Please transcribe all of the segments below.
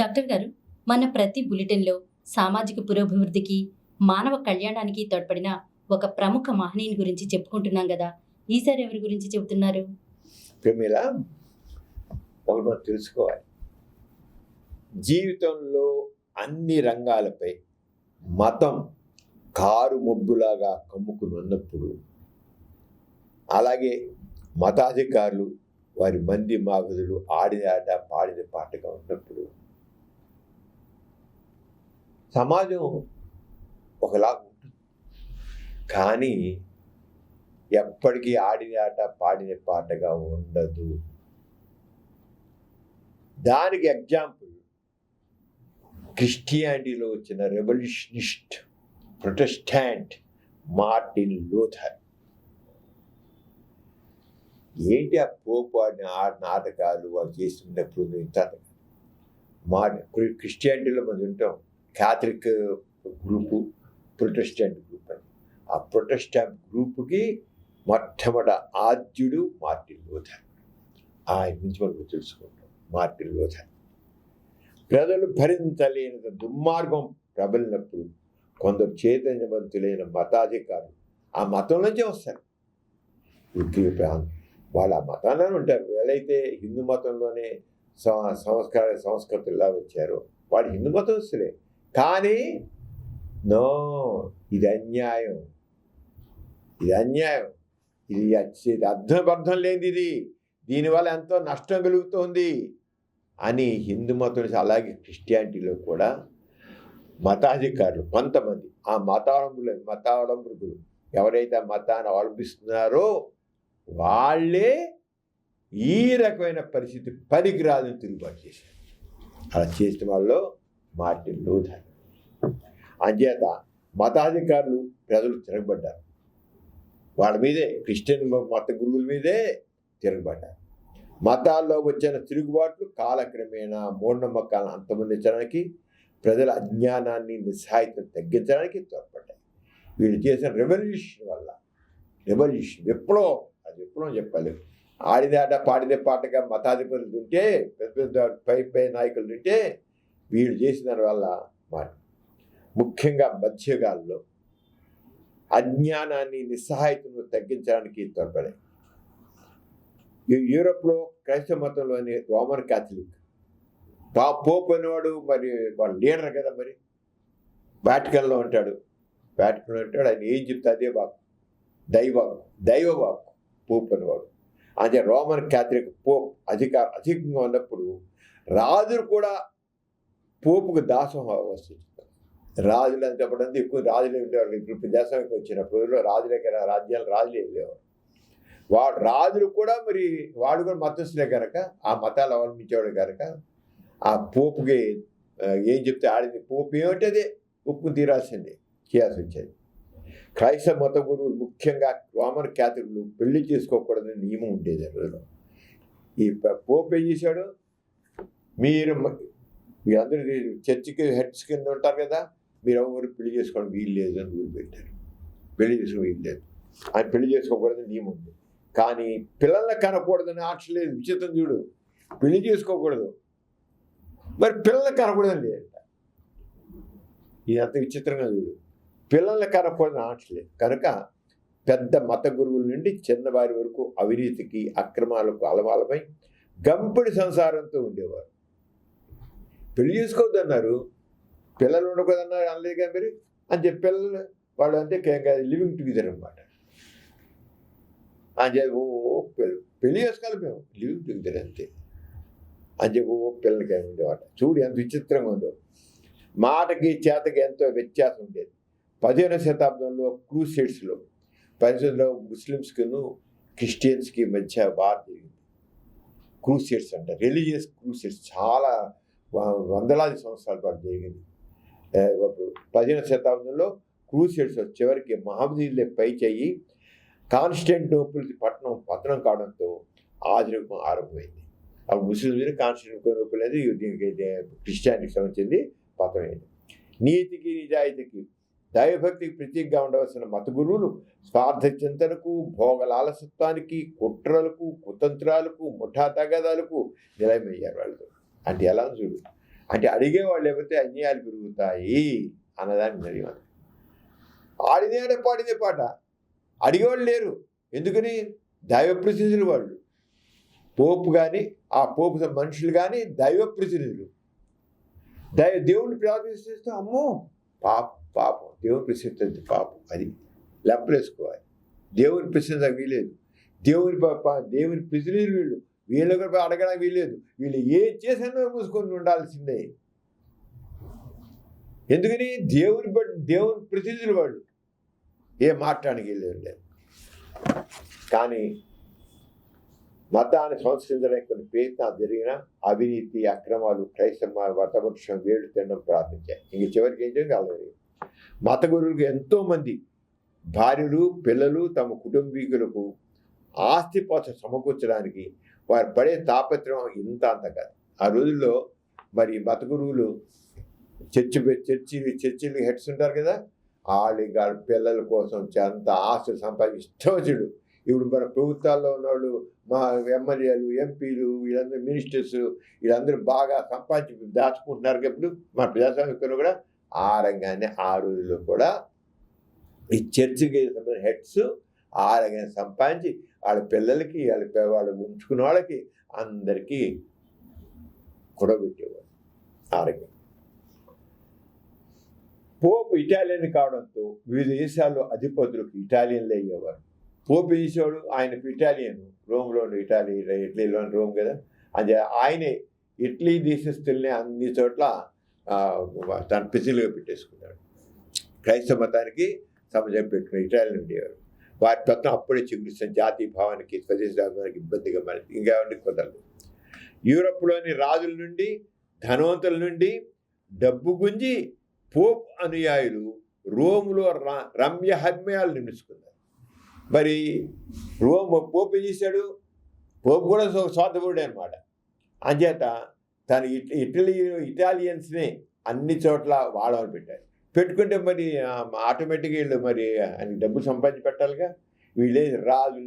Doctor గారు, మన ప్రతి బులెటిన్‌లో సామాజిక పురోభివృద్ధికి, మానవ కళ్యాణానికి తోడ్పడిన ఒక ప్రముఖ మహనీయుని గురించి చెప్పుకుంటున్నాం గదా! ఈసారి ఎవరి గురించి చెబుతున్నారు? ప్రమీల, ఒకటి మనం తెలుసుకోవాలి. జీవితంలో అన్ని రంగాలపై మతం కారు మబ్బులాగా కమ్ముకుని ఉన్నప్పుడు, అలాగే మతాధికారులు వారి మంది మాగదులు ఆడిన ఆట పాడిన పాటగా ఉన్నప్పుడు సమాజం ఒకలాగా ఉంటుంది. కానీ ఎప్పటికీ ఆడిన ఆట పాడిన పాటగా ఉండదు. దానికి ఎగ్జాంపుల్ క్రిస్టియానిటీలో వచ్చిన రెవల్యూషనిస్ట్ ప్రొటెస్టాంట్ మార్టిన్ లూథర్. ఏంటి ఆ పోపు ఆడిన నాటకాలు వాళ్ళు చేస్తున్నప్పుడు ఇంత క్రిస్టియానిటీలో మనం ఉంటాం క్యాథలిక్ గ్రూపు, ప్రొటెస్టాంట్ గ్రూప్ అని. ఆ ప్రొటెస్టాంట్ గ్రూపుకి మొట్టమొదటి ఆద్యుడు మార్టిన్ లూథర్. ఆయన నుంచి మనం తెలుసుకుంటాం. మార్టిన్ లూథర్ ప్రజలు భరించలేనంత దుర్మార్గం ప్రబలినప్పుడు కొందరు చైతన్యవంతులైన మతాధికారులు ఆ మతం నుంచే వస్తారు. వాళ్ళు ఆ మతాల్లోనే ఉంటారు. ఎలాగైతే హిందూ మతంలోనే సంస్కృతుల్లా వచ్చారో వాళ్ళు హిందూ మతస్థులే. కానీ నో, ఇది అన్యాయం, ఇది అర్థం లేనిది, ఇది దీనివల్ల ఎంతో నష్టం కలుగుతోంది అని హిందూ మతం, అలాగే క్రిస్టియానిటీలో కూడా మతాధికారులు కొంతమంది ఆ మతావలంబులు ఎవరైతే ఆ మతాన్ని అవలంబిస్తున్నారో వాళ్ళే ఈ రకమైన పరిస్థితి పనికిరాదని తిరుగుబాటు చేశారు. అలా చేసిన వాళ్ళు మార్టిన్ లూథర్. అంచేత మతాధికారులు ప్రజలు తిరగబడ్డారు. వాళ్ళ మీదే, క్రిస్టియన్ మత గురువుల మీదే తిరగబడ్డారు. మతాల్లో వచ్చిన తిరుగుబాట్లు కాలక్రమేణా మూఢనమ్మకాలను అంతమొందించడానికి, ప్రజల అజ్ఞానాన్ని నిస్సహాయతను తగ్గించడానికి తోడ్పడ్డాయి. వీళ్ళు చేసిన విప్లవం, అది విప్లవం చెప్పాలి. ఆడిదాట పాడిదే పాటగా మతాధిపతులు ఉంటే, పెద్ద పై నాయకులు ఉంటే, వీళ్ళు చేసిన దానివల్ల ముఖ్యంగా మధ్యకాలంలో అజ్ఞానాన్ని నిస్సహాయతను తగ్గించడానికి తోడ్పడాయి. యూరోప్లో క్రైస్తవ మతంలోని రోమన్ క్యాథలిక్ పోప్ అనేవాడు మరి వాళ్ళ లీడర్ కదా, మరి వాటికన్లో ఉంటాడు. ఆయన ఏం చెప్తే అదే బాకు, దైవబాకు పోప్ అనేవాడు. అంటే రోమన్ క్యాథలిక్ పోప్ అధికంగా ఉన్నప్పుడు రాజులు కూడా పోపుకు దాసం వస్తుంది. రాజులు అని చెప్పడం ఎక్కువ రాజులే ఉండేవాళ్ళు. ఇప్పుడు దేశానికి వచ్చినప్పుడు రాజులే కదా, రాజులే వెళ్ళేవారు. రాజులు కూడా మరి వాడు కూడా మతస్థులే కనుక, ఆ మతాలు అవలంబించేవాడు కనుక ఆ పోపుకి ఏం చెప్తే ఆడింది పోపు ఏమిటి అదే ఒప్పుకుని తీరాల్సిందే, చేయాల్సి వచ్చేది. క్రైస్తవ మత గురువులు ముఖ్యంగా రోమన్ క్యాథలిక్లు పెళ్లి చేసుకోకూడదని నియమం ఉండేది. అందులో ఈ పోపు ఏం చేశాడు, మీరందరూ చర్చికి హెడ్స్ కింద ఉంటారు కదా, మీరు ఎవరు పెళ్లి చేసుకోవడం వీలు లేదు అని రూల్ పెట్టారు. పెళ్లి చేసుకోవడం వీలు లేదు, ఆయన పెళ్లి చేసుకోకూడదని నియమం ఉంది. కానీ పిల్లల్ని కనకూడదని ఆప్షన్ లేదు. విచిత్రం చూడు, పెళ్లి చేసుకోకూడదు, మరి పిల్లల్ని కనకూడదని లేదంట. ఇదంత విచిత్రంగా చూడు, పిల్లల్ని కనకూడదని ఆప్షన్ లేదు కనుక పెద్ద మత గురువుల నుండి చిన్నవారి వరకు అవినీతికి, అక్రమాలకు అలవాలపై గంపెడి సంసారంతో ఉండేవారు. పెళ్లి చేసుకోవద్దన్నారు, పిల్లలు ఉండకూడదన్నారు, అనలేదుగా మరి అని చెప్పి పిల్లలు వాళ్ళు అంటే లివింగ్ టుగెదర్ అనమాట. అని చెప్పి పెళ్లి చేసుకోవాలి మేము, లివింగ్ టుగెదర్ అంతే అని చెప్పి పిల్లలకి ఉండేవాట. చూడు ఎంత విచిత్రంగా ఉందో, మాటకి చేతకి ఎంతో వ్యత్యాసం ఉండేది. 15వ శతాబ్దంలో క్రూసేడ్స్లో పరిస్థితుల్లో ముస్లిమ్స్కిను క్రిస్టియన్స్కి మధ్య వార్ జరిగింది. క్రూసేడ్స్ అంట, రిలీజియస్ క్రూసేడ్స్ చాలా వందలాది సంవత్సరాల పాటు జరిగింది. 15వ శతాబ్దంలో క్రూసేడ్స్ చివరికి మహమ్మదీయులే పై చెయ్యి కాన్స్టాంటినోపుల్ పట్టణం పతనం కావడంతో ఆధునికం ఆరంభమైంది. అప్పుడు ముస్లిం మీద కాన్స్టాంటినోపుల్ అనేది క్రిస్టియానిటీకి సంబంధించింది పతనమైంది. నీతికి నిజాయితీకి దైవభక్తికి ప్రతీకగా ఉండవలసిన మత గురువులు స్వార్థ చింతనకు, భోగలాలసత్వానికి, కుట్రలకు, కుతంత్రాలకు, ముఠా తగాదాలకు నిలయమయ్యారు వాళ్ళు. అంటే ఎలా చూడు, అంటే అడిగేవాళ్ళు లేకపోతే అన్యాయాలు పెరుగుతాయి అన్నదాన్ని జరిగింది. ఆడిదే పాడిదే పాట, అడిగేవాళ్ళు లేరు. ఎందుకని? దైవ ప్రతినిధులు వాళ్ళు. పోపు కానీ, ఆ పోపు మనుషులు కానీ దైవ ప్రతినిధులు. దేవుడిని ప్రార్థిస్తే అమ్మో పాపం దేవుని ప్రశ్నిస్తుంది, పాపం అది లెంపలేసుకోవాలి. దేవుని ప్రశ్నించడానికి వీలేదు. దేవుని ప్రతినిధులు వీళ్ళు. వీళ్ళ కూడా అడగడానికి వీలేదు. వీళ్ళు ఏం చేసినా మూసుకొని ఉండాల్సిందే. ఎందుకని? దేవుని ప్రతినిధులు వాళ్ళు. ఏం మాట్లాడడానికి వీలేదు. కానీ మతాన్ని సంస్కరించడానికి కొన్ని ప్రయత్నాలు జరిగిన అవినీతి, అక్రమాలు, క్రైస్తవ మతపక్షం వేళ్ళు తినడం ప్రారంభించాయి. ఇంక చివరికి ఏం చేయాలి? మత గురువులకు ఎంతోమంది భార్యలు, పిల్లలు తమ కుటుంబీకులకు ఆస్తిపాత సమకూర్చడానికి వారు పడే తాపత్రయం ఇంత అంత కాదు. ఆ రోజుల్లో మరి మత గురువులు చర్చిలు హెడ్స్ ఉంటారు కదా, వాళ్ళ పిల్లల కోసం అంత ఆస్తులు సంపాదించడు. ఇప్పుడు మన ప్రభుత్వాల్లో ఉన్నవాళ్ళు, మా ఎమ్మెల్యేలు, ఎంపీలు, వీళ్ళందరూ మినిస్టర్స్, వీళ్ళందరూ బాగా సంపాదించి దాచుకుంటున్నారు. ఇప్పుడు మన ప్రజాస్వామ్యంలో కూడా ఆ రంగాన్ని ఆ రోజుల్లో కూడా ఈ చర్చికి హెడ్స్ ఆ రంగాన్ని సంపాదించి వాళ్ళ పిల్లలకి, వాళ్ళు ఉంచుకున్న వాళ్ళకి అందరికీ కూడబెట్టేవారు. ఆ రంగం పోపు ఇటాలియన్ కావడంతో వివిధ దేశాల్లో అధిపతులకు ఇటాలియన్లే అయ్యేవారు. పోపు చేసేవాడు, ఆయన ఇటాలియన్, రోమ్లోని ఇటలీలోని రోమ్ కదా, అది ఆయనే ఇటలీ దేశస్తుల్ని అన్ని చోట్ల తన పిసిలుగా పెట్టేసుకున్నాడు. క్రైస్తవ మతానికి సమాజం పెట్టుకుని ఇటాలియన్ ఉండేవారు. వారి పత్రం అప్పుడే చిగురిస్తున్న జాతీయ భావానికి, స్వదేశ భావానికి ఇబ్బందిగా మారింది. ఇంకా కుదరదు. యూరప్లోని రాజుల నుండి, ధనవంతుల నుండి డబ్బు గుంజి పోప్ అనుయాయులు రోములో రమ్య హర్మ్యాలు నిర్మించుకున్నారు. మరి పోపు ఏం చేశాడు? పోపు కూడా స్వార్థపరుడే అనమాట. అంచేత తను ఇటాలియన్స్నే అన్ని చోట్ల వాడమని పెట్టారు. పెట్టుకుంటే మరి ఆటోమేటిక్గా వీళ్ళు మరి ఆయనకి డబ్బులు సంపాదించి పెట్టాలిగా. వీళ్ళే రాజుల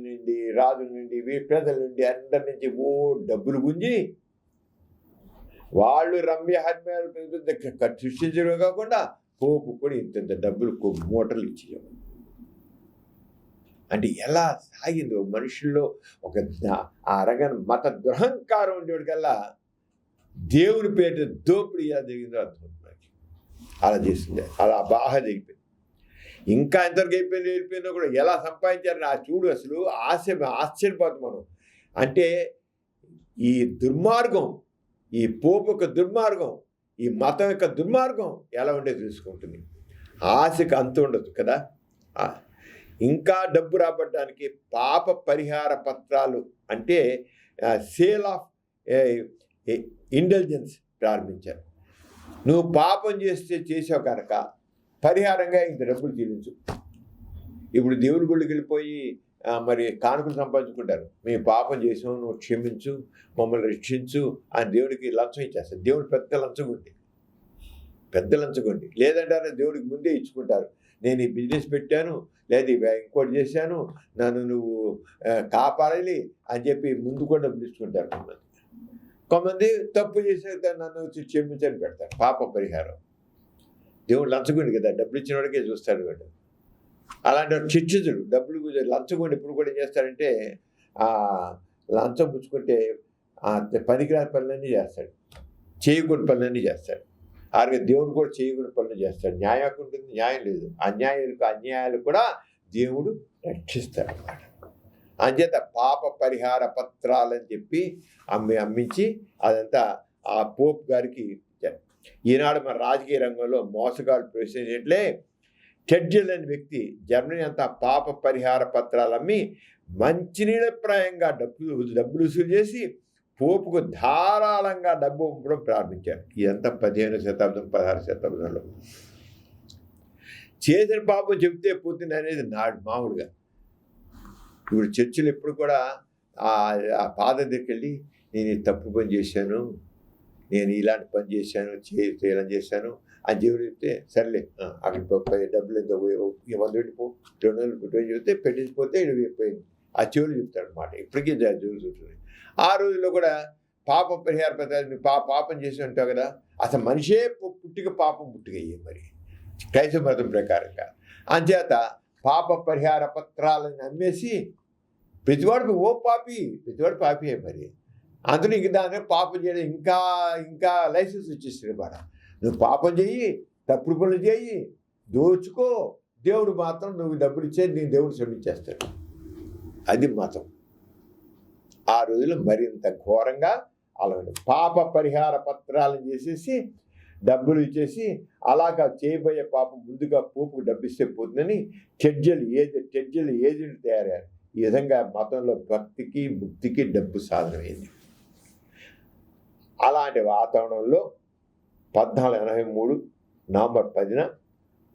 నుండి ప్రజల నుండి అందరి నుంచి డబ్బులు గుంజి వాళ్ళు రమ్య హర్మ్యాలు సృష్టించడమే కాకుండా పోపు కూడా ఇంత డబ్బులు మూటలు ఇచ్చేవారు. అంటే ఎలా సాగిందో మనుషుల్లో ఒక ఆ రకమైన మత దురహంకారం ఉండేవాడికల్లా దేవుని పేరు దోపిడీ ఎలా జరిగిందో అర్థం. అలా చేసింది, అలా బాగా జరిగిపోయింది. ఇంకా ఎంతవరకు వెళ్ళిపోయిందో కూడా ఎలా సంపాదించారని ఆ చూడు. అసలు ఆశ్చర్యపోతాం మనం. అంటే ఈ దుర్మార్గం, ఈ పోపు యొక్క దుర్మార్గం, ఈ మతం యొక్క దుర్మార్గం ఎలా ఉండేది తెలుసుకుంటుంది. ఆశకు అంతు ఉండదు కదా. ఇంకా డబ్బు రాబట్టడానికి పాప పరిహార పత్రాలు అంటే సేల్ ఆఫ్ ఇంటెలిజెన్స్ ప్రారంభించారు. నువ్వు పాపం చేసావు కనుక పరిహారంగా ఇంత డబ్బులు చెల్లించు. ఇప్పుడు దేవుడి గుళ్ళకి వెళ్ళిపోయి మరి కానుకలు సంపాదించుకుంటారు. మేము పాపం చేసాము, నువ్వు క్షమించు, మమ్మల్ని రక్షించు అని దేవుడికి లంచం ఇచ్చేస్తారు. దేవుడు పెద్ద లంచగొండి. లేదంటారా దేవుడికి ముందే ఇచ్చుకుంటారు. నేను ఈ బిజినెస్ పెట్టాను, లేదా ఇంకోటి చేశాను, నన్ను నువ్వు కాపాడాలి అని చెప్పి ముందు కూడా డబ్బులు ఇచ్చుకుంటారు. కొంతమంది తప్పు చేసే నన్ను క్షమించని పెడతారు పాప పరిహారం. దేవుడు లంచగొండి కదా, డబ్బులు ఇచ్చిన వాడికే చూస్తాడు వాడు. అలాంటి చిచ్చుతుడు డబ్బులు లంచగొండి ఇప్పుడు కూడా ఏం చేస్తాడంటే లంచం పుచ్చుకుంటే పనికిరాని పనులన్నీ చేస్తాడు, చేయకూడని పనులన్నీ చేస్తాడు. అలాగే దేవుడు కూడా చేయకూడని పనులు చేస్తాడు. న్యాయం ఉంటుంది, న్యాయం లేదు. అన్యాయాలు కూడా దేవుడు రక్షిస్తాడు అన్నమాట. అంచేత పాప పరిహార పత్రాలని చెప్పి అమ్మించి అదంతా ఆ పోప్ గారికి ఇచ్చారు. ఈనాడు మన రాజకీయ రంగంలో మోసగాళ్ళు ప్రవేశించినట్లే టెడ్జెల్ అనే వ్యక్తి జర్మనీ అంతా పాప పరిహార పత్రాలు అమ్మి మంచినీళ్ళప్రాయంగా డబ్బులు వసూలు చేసి పోపుకు ధారాళంగా డబ్బు పంపడం ప్రారంభించారు. ఇదంతా 15వ శతాబ్దం 16వ శతాబ్దంలో. చేసిన పాపం చెబితే పోతుంది అనేది నాడు మామూలుగా. ఇప్పుడు చర్చిలు ఎప్పుడు కూడా ఆ పాద దగ్గరికి వెళ్ళి నేను ఈ తప్పు పని చేశాను, నేను ఇలాంటి పని చేశాను, ఇలా చేశాను అని దేవుడు చెప్తే సర్లే అక్కడికి డబ్బులు ఎంత 100 పెట్టిపో, 200 పెట్టి చెప్తే పెట్టించిపోతే పోయింది. ఆ చెవులు చెప్తాడు అనమాట. ఇప్పటికీ జరుగుతుంది. ఆ రోజుల్లో కూడా పాప పరిహార పత్రాలు నువ్వు పాపం చేసి ఉంటావు కదా, అసలు మనిషే పుట్టిక పాపం పుట్టికయ్యే మరి క్రైస్తవ మతం ప్రకారంగా. అంచేత పాప పరిహార పత్రాలను అమ్మేసి ప్రతివాడు ప్రతివాడు పాపియే మరి. అందులో ఇంక దాని పాపం చేయడం ఇంకా ఇంకా లైసెన్స్ వచ్చేస్తుంది బాడ. నువ్వు పాపం చెయ్యి, తప్పుడు పనులు చేయి, దోచుకో, దేవుడు మాత్రం నువ్వు డబ్బులు ఇచ్చే నీ దేవుడు శ్రమించేస్తాడు. అది మతం. ఆ రోజుల్లో మరింత ఘోరంగా అలా పాప పరిహార పత్రాలను చేసేసి డబ్బులు ఇచ్చేసి అలాగా చేయబోయే పాపం ముందుగా పోపుకు డబ్బిస్తే పోతుందని టెడ్జలు ఏజెంట్లు తయారయ్యారు. ఈ విధంగా మతంలో భక్తికి ముక్తికి డబ్బు సాధనమైంది. అలాంటి వాతావరణంలో 1483 నవంబర్ 10న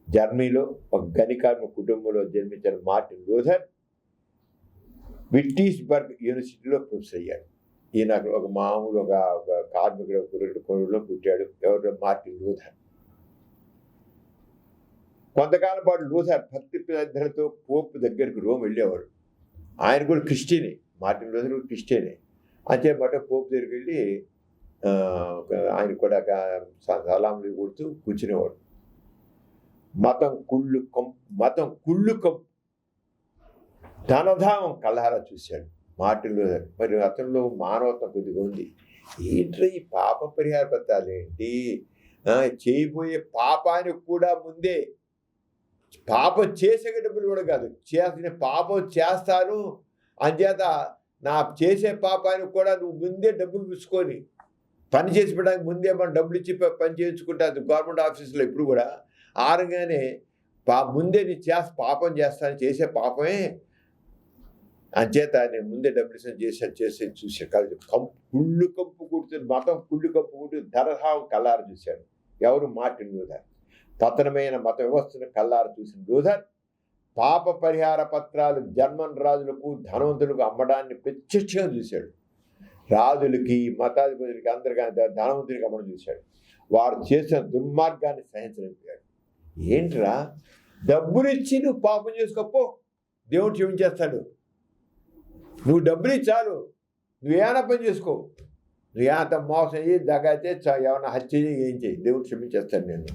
జర్మనీలో ఒక గనికార్మిక కుటుంబంలో జన్మించిన మార్టిన్ లూథర్ విట్టీస్బర్గ్ యూనివర్సిటీలో ప్రొఫెసర్ అయ్యాడు. ఈయన ఒక మామూలు ఒక కార్మికుడు కొడులో పుట్టాడు. ఎవరు? Martin Luther. కొంతకాలం పాటు లూథర్ భక్తి శ్రద్ధలతో పోపు దగ్గరికి రోమ్ వెళ్ళేవాడు. ఆయన కూడా క్రిస్టియనే, మార్టిన్ లూథర్ కూడా క్రిస్టియనే. అంతేమాట పోపు దగ్గరికి వెళ్ళి ఆయన కూడా సలాంలు కొడుతూ కూర్చునేవాడు. మతం కుళ్ళు కంపు ధనధామం కళ్ళారా చూశాడు మార్టిన్ లూథర్. మరి అతనిలో మానవత్వం కొద్దిగా ఉంది. ఏంట్రా ఈ పాప పరిహార పత్రాలు ఏంటి? చేయబోయే పాపానికి కూడా ముందే పాపం చేసే డబ్బులు కూడా కాదు, చేసిన పాపం చేస్తాను అంచేత నా చేసే పాపానికి కూడా నువ్వు ముందే డబ్బులు పుచ్చుకొని పని చేసి పెట్టడానికి ముందే మనం డబ్బులు ఇచ్చి పని చేయించుకుంటాను గవర్నమెంట్ ఆఫీసులో. ఇప్పుడు కూడా ఆరంగానే ముందే నీ పాపం చేస్తాను, చేసే పాపమే అంచేత నేను ముందే డబ్బులు చేసి చూశాను. కుళ్ళు కంపు కుడుతుంది మతం, కుళ్ళు కంపు కుడుతుంది ధనధామం కళ్ళారు చూశాడు. ఎవరు? Martin Luther. పతనమైన మత వ్యవస్థను కళ్ళారు చూసిన లూథర్ పాప పరిహార పత్రాలు జర్మన్ రాజులకు ధనవంతులకు అమ్మడాన్ని ప్రత్యక్షంగా చూశాడు. రాజులకి మతాధిపతులకి అందరికీ ధనవంతులకి అమ్మడం చూశాడు. వారు చేసిన దుర్మార్గాన్ని సహించలేకపోయాడు. ఏంట్రా, డబ్బులు ఇచ్చి నువ్వు పాపం చేసుకోపో, దేవుడు క్షమించేస్తాడు. నువ్వు డబ్బులు ఇచ్చాలు, నువ్వేమైనా పని చేసుకో, నువ్వేంత మోసం చేయి, దగాతే ఏమైనా హత్య చేయి, ఏం చేయి, దేవుడు క్షమించేస్తాడు నేను.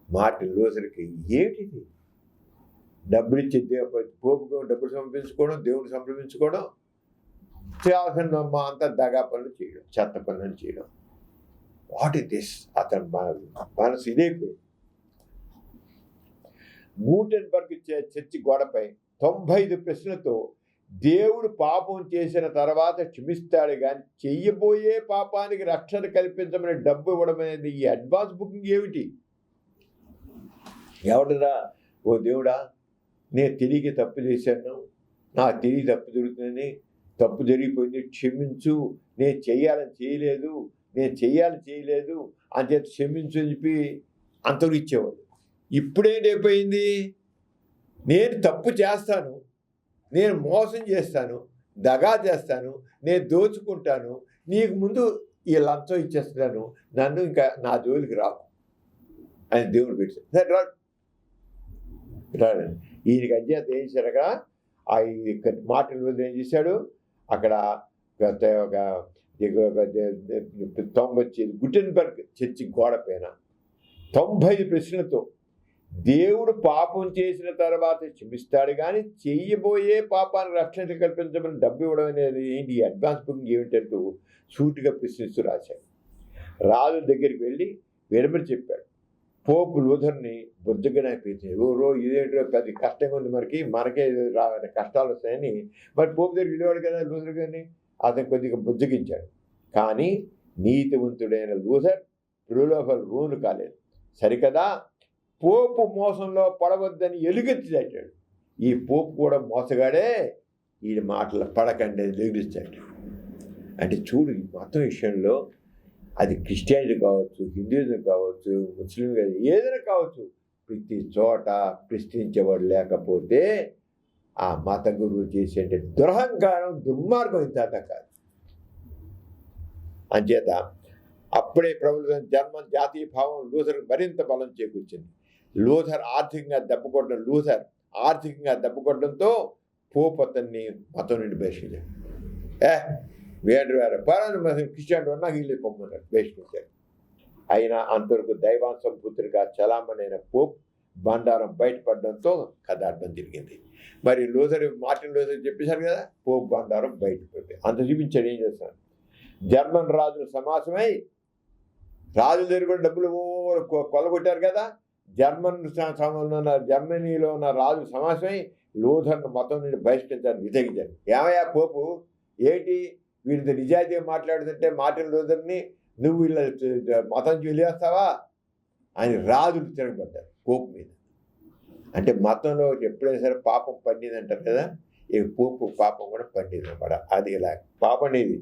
మార్టిన్ లూథర్కి ఏమిటిది? డబ్బులు ఇచ్చి పోపుకు డబ్బులు సమర్పించుకోవడం, దేవుడు సమర్పించుకోవడం, చేయాల్సిన అంతా దగా పనులు చేయడం, చెత్త పనులు చేయడం. What is this? అతను మనసు ఇదైపోయింది. గూటెన్బర్గ్ చర్చి గోడపై 95 ప్రశ్నలతో దేవుడు పాపం చేసిన తర్వాత క్షమిస్తాడు కానీ చెయ్యబోయే పాపానికి రక్షణ కల్పించమని డబ్బు ఇవ్వడం అనేది ఈ అడ్వాన్స్ బుకింగ్ ఏమిటి? ఎవడరా? ఓ దేవుడా, నేను తిరిగి తప్పు చేశాను, నా తిరిగి తప్పు జరుగుతుందని, తప్పు జరిగిపోయింది, క్షమించు, నేను చేయాలని చేయలేదు అని చెప్పి క్షమించు అని చెప్పి అంతకు ఇచ్చేవాడు. ఇప్పుడేంటైపోయింది? నేను తప్పు చేస్తాను, నేను మోసం చేస్తాను, దగా చేస్తాను, నేను దోచుకుంటాను, నీకు ముందు ఈ లంచం ఇచ్చేస్తున్నాను, నన్ను ఇంకా నా జోలికి రాకు అని దేవుడు పెట్టాడు. సరే రాడు. ఈయనకి అంచేత ఏం చేశాడు? అక్కడ మార్టిన్ లూథర్ ఏం చేశాడు? అక్కడ గుటెన్బర్గ్ చర్చి గోడ పైన 95 ప్రశ్నలతో దేవుడు పాపం చేసిన తర్వాత క్షమిస్తాడు కానీ చెయ్యబోయే పాపానికి రక్షణ కల్పించమని డబ్బు ఇవ్వడం అనేది ఏంటి? అడ్వాన్స్ బుకింగ్ ఏమిటంటూ సూటిగా ప్రశ్నిస్తూ రాశాడు. రాజు దగ్గరికి వెళ్ళి విడమని చెప్పాడు. పోపు లూథర్ని బుజ్జగనైపోయింది. ఇదేంటో పెద్ద కష్టంగా ఉంది, మనకే కష్టాలు వస్తాయని మరి పోపు దగ్గరికి వెళ్ళేవాడు కదా లూథర్ గారిని. అతను కొద్దిగా బుజ్జగించాడు. కానీ నీతివంతుడైన లూథర్ ప్రలోభాలు రూను కాలేదు. సరికదా, పోపు మోసంలో పడవద్దని ఎలుగెత్తి దాటాడు. ఈ పోపు కూడా మోసగాడే, ఈ మాటలు పడకండి ఎలుగెత్తాడు. అంటే చూడు, ఈ మతం విషయంలో అది క్రిస్టియానిటీ కావచ్చు, హిందూయిజం కావచ్చు, ముస్లిం కావచ్చు, ఏదైనా కావచ్చు, ప్రతి చోట ప్రశ్నించేవాడు లేకపోతే ఆ మత గురువు చేసే దురహంకారం, దుర్మార్గం ఇంత కాదు. అంచేత అప్పుడే ప్రభుత్వం జర్మన్ జాతీయ భావం లూథర్కు మరింత బలం చేకూర్చింది. లూథర్ ఆర్థికంగా దెబ్బకొట్టడంతో పోపు అతన్ని మతం నుండి బహిష్కరించాడు. వేరే పరాన్ని క్రిస్టియన్ నాకు ఇల్లు పొమ్మన్నాడు, బహిష్కరించారు. అయినా అంతవరకు దైవాంశం పుత్రిగా చలామణైన పోప్ బండారం బయటపడడంతో కథార్థం తిరిగింది. మరి మార్టిన్ లూథర్ చెప్పేశారు కదా, పోప్ బండారం బయటపడింది. అంత చూపించాడు. ఏం చేస్తాను, జర్మన్ రాజులు సమాసమై రాజుల దగ్గర కూడా డబ్బులు కొలగొట్టారు కదా, జర్మనీలో ఉన్న రాజు సమాసమై లూథర్ను మతం నుండి బహిష్కరించాలని వితగించారు. ఏమయ్యా పోపు, ఏంటి వీరితో నిజాయితీగా మాట్లాడుతుంటే మార్టిన్ లూథర్ని నువ్వు ఇలా మతం వదిలేస్తావా అని రాజులు తిరగబడ్డారు పోపు మీద. అంటే మతంలో ఎప్పుడైనా సరే పాపం పండింది అంటారు కదా, ఈ పోపు పాపం కూడా పండింది అన్నమాట. అది ఇలా పాపం అనేది.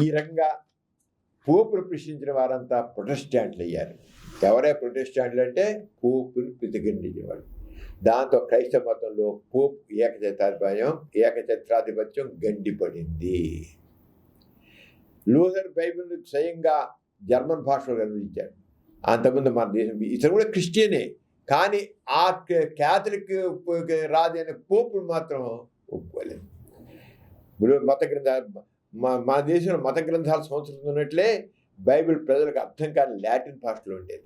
ఈ రకంగా పోపును ప్రశ్నించిన వారంతా ప్రొటెస్టాంట్లు అయ్యారు. ఎవరే ప్రొటెస్టాంట్లు అంటే పోపుని ప్రతిఘటించేవాడు. దాంతో క్రైస్తవ మతంలో పోప్ ఏకఛత్రాధిపత్యం గండిపడింది. లూథర్ బైబిల్ని స్వయంగా జర్మన్ భాషలో అనువదించాడు. అంతకుముందు మన దేశం ఇతను కూడా క్రిస్టియనే, కానీ ఆ క్యాథలిక్ రాజు అయిన పోపులు మాత్రం ఒప్పుకోలేదు. మత గ్రంథాలు మన దేశంలో మత గ్రంథాలు సంస్కృతం ఉన్నట్లే బైబిల్ ప్రజలకు అర్థం కాని లాటిన్ భాషలో ఉండేది.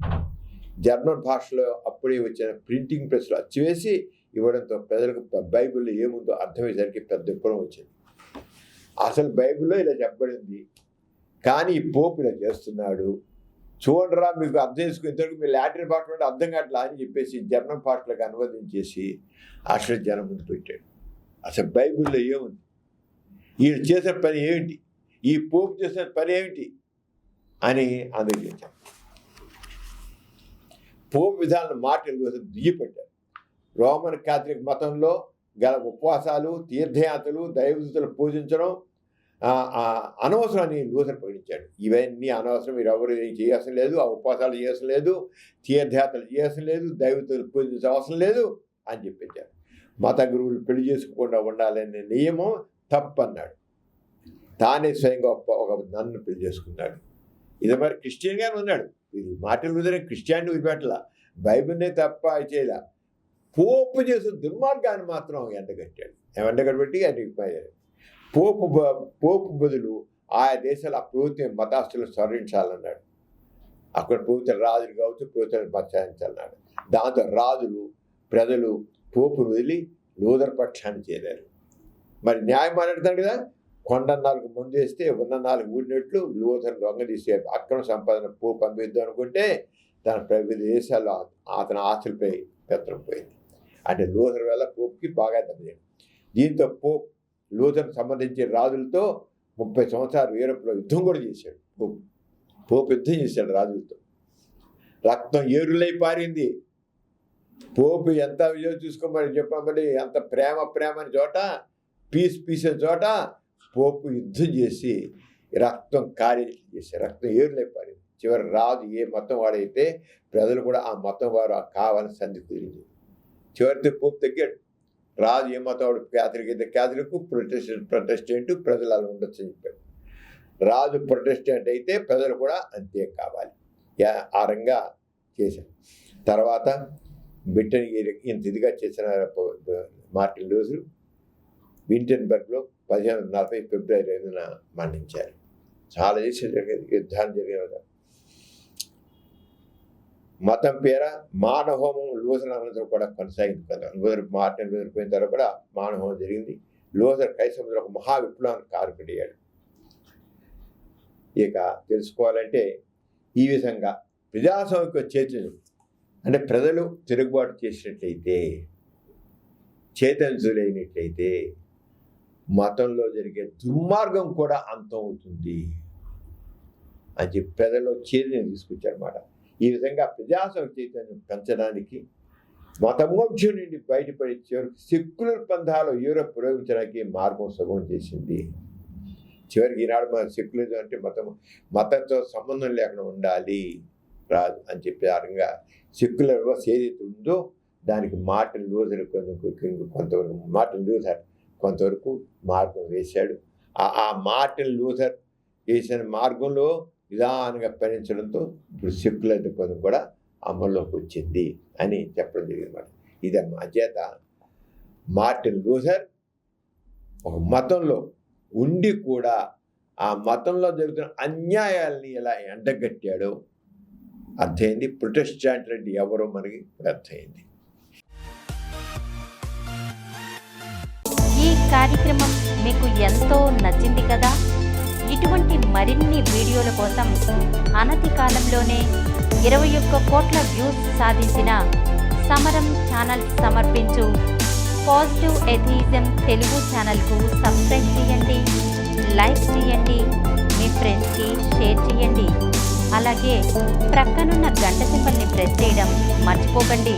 జర్మన్ భాషలో అప్పుడే వచ్చిన ప్రింటింగ్ ప్రెస్లో అచ్చివేసి ఇవ్వడంతో ప్రజలకు బైబిల్లో ఏముందో అర్థమయ్యేసరికి పెద్ద విప్లవం వచ్చింది. అసలు బైబిల్లో ఇలా చెప్పబడింది, కానీ ఈ పోపు ఇలా చేస్తున్నాడు, చూడరా మీకు అర్థం చేసుకుని ఇంతవరకు మీరు లాటిన్ భాషలో అర్థం కావట్లా అని చెప్పేసి జర్మన్ భాషలకు అనువదించేసి అసలు జనం ముందు పెట్టాడు. అసలు బైబిల్లో ఏముంది, ఈయన చేసిన పని ఏమిటి, ఈ పోపు చేసిన పని ఏమిటి అని అందరికీ చెప్పారు. పోపు విధానాన్ని మార్టిన్ లూథర్ దుయ్యపెట్టారు. రోమన్ క్యాథలిక్ మతంలో గల ఉపవాసాలు, తీర్థయాత్రలు, దైవదూతలు పూజించడం అనవసరం అని లూథర్ ప్రకటించాడు. ఇవన్నీ అనవసరం, మీరు ఎవరు చేయాల్సిన లేదు, ఆ ఉపవాసాలు చేయాల్సిన లేదు, తీర్థయాత్రలు చేయాల్సిన లేదు, దైవదూతలు పూజించే అవసరం లేదు అని చెప్పించారు. మత గురువులు పెళ్లి చేసుకోకుండా ఉండాలనే నియమం తప్పన్నాడు. తానే స్వయంగా ఒక నన్ను పెళ్లి చేసుకున్నాడు. ఇది మరి క్రిస్టియన్గానే ఉన్నాడు. వీళ్ళు మార్టిన్ లూథర్ క్రిస్టియానిటీ వదిలిపెట్టలా, బైబిల్నే తప్ప చేయలే. పోపు చేసిన దుర్మార్గాన్ని మాత్రం ఎండగట్టాడు. ఎండగట్టి అది పోపు బదులు ఆయా దేశాల ప్రభుత్వ మతాస్తులను సవరించాలన్నాడు. అక్కడ ప్రభుత్వ రాజులు కావచ్చు, ప్రభుత్వాన్ని ప్రచారించాలన్నాడు. దాంతో రాజులు ప్రజలు పోపును వదిలి లూథర్ పక్షాన్ని చేరారు. మరి న్యాయం మాట్లాడతాడు కదా, కొండ 4 మంది వేస్తే ఉన్న 4 ఊడినట్లు లూథర్ దొంగదీసే అక్రమ సంపాదన పోపు అనుభవిద్దాం అనుకుంటే తన వివిధ దేశాల్లో అతని ఆస్తులపై పెత్తనం పోయింది. అంటే లూథర్ వల్ల పోపుకి బాగా దెబ్బతింది. దీంతో లూథర్ సంబంధించిన రాజులతో 30 సంవత్సరాలు యూరోప్లో యుద్ధం కూడా చేశాడు. పోపు యుద్ధం చేశాడు రాజులతో. రక్తం ఏరులై పారింది. పోపు ఎంత విజయం చూసుకోమని చెప్పమని, అంత ప్రేమ అని చోట, పీస్ చోట పోపు యుద్ధం చేసి రక్తం చేశారు. రక్తం ఏరులై పారింది. చివరి రాజు ఏ మతం వాడైతే ప్రజలు కూడా ఆ మతం వారు కావాలని సంధి కుదిరింది. చివరితో పోపు తగ్గాడు. రాజు ఏ మతం వాడు క్యాథలిక్ అయితే క్యాథలిక్, ప్రొటెస్టెంట్, ప్రజలు అలా ఉండొచ్చు అని చెప్పాడు. రాజు ప్రొటెస్టెంట్ అయితే ప్రజలు కూడా అంతే కావాలి. ఆ రంగా చేశారు. తర్వాత బ్రిటన్ ఇంత ఇదిగా చేసిన మార్టిన్ లూథర్ వింటెన్బర్గ్లో 1540 ఫిబ్రవరి 5న మరణించారు. చాలా యుద్ధాలు జరిగిన మతం పేర మానహోమం లూథర్ అనంతరం కూడా కొనసాగింది కదా. మార్టిన్ లూథర్ పోయిన తర్వాత కూడా మానహోమం జరిగింది. లూథర్ క్రైస్తవంలో ఒక మహా విప్లవానికి కారకుడయ్యాడు. ఇక తెలుసుకోవాలంటే ఈ విధంగా ప్రజాస్వామిక చైతన్యం అంటే ప్రజలు తిరుగుబాటు చేసినట్లయితే, చైతన్యులైనట్లయితే మతంలో జరిగే దుర్మార్గం కూడా అంతం అవుతుంది అని చెప్పి ప్రజల్లో చైతన్యం తీసుకొచ్చారన్నమాట. ఈ విధంగా ప్రజాస్వామిక చైతన్యం పెంచడానికి, మతమోక్షం నుండి బయటపడి చివరికి సెక్యులర్ పంథాలు యూరోప్ పురోగమించడానికి మార్గం సుగమం చేసింది. చివరికి ఈనాడు మన సెక్యులరిజం అంటే మతంతో సంబంధం లేకుండా ఉండాలి రాదు అని చెప్పి ఆ రకంగా సెక్యులర్ వ్యవస్థ ఏదైతే ఉందో దానికి మార్టిన్ లూథర్ కొంతవరకు మార్గం వేశాడు. ఆ మార్టిన్ లూథర్ వేసిన మార్గంలో నిదానంగా పయనించడంతో ఇప్పుడు సెక్యులర్ పదం కూడా అమల్లోకి వచ్చింది అని చెప్పడం జరిగిందన్నమాట. ఇది చేత మార్టిన్ లూథర్ ఒక మతంలో ఉండి కూడా ఆ మతంలో జరుగుతున్న అన్యాయాల్ని ఎలా ఎండగట్టాడో అర్థమైంది. ప్రొటెస్టాంట్ అంటే ఎవరో మనకి ఇప్పుడు అర్థమైంది. ఈ కార్యక్రమం మీకు ఎంతో నచ్చింది కదా. ఇటువంటి మరిన్ని వీడియోల కోసం అనతి కాలంలోనే 21 కోట్ల వ్యూస్ సాధించిన సమరం ఛానల్ సమర్పించు పాజిటివ్ ఎథియిజం తెలుగు ఛానల్కు సబ్స్క్రైబ్ చేయండి, లైక్ చేయండి, మీ ఫ్రెండ్స్కి షేర్ చేయండి. అలాగే ప్రక్కనున్న గంట సింబల్ని ప్రెస్ చేయడం మర్చిపోకండి.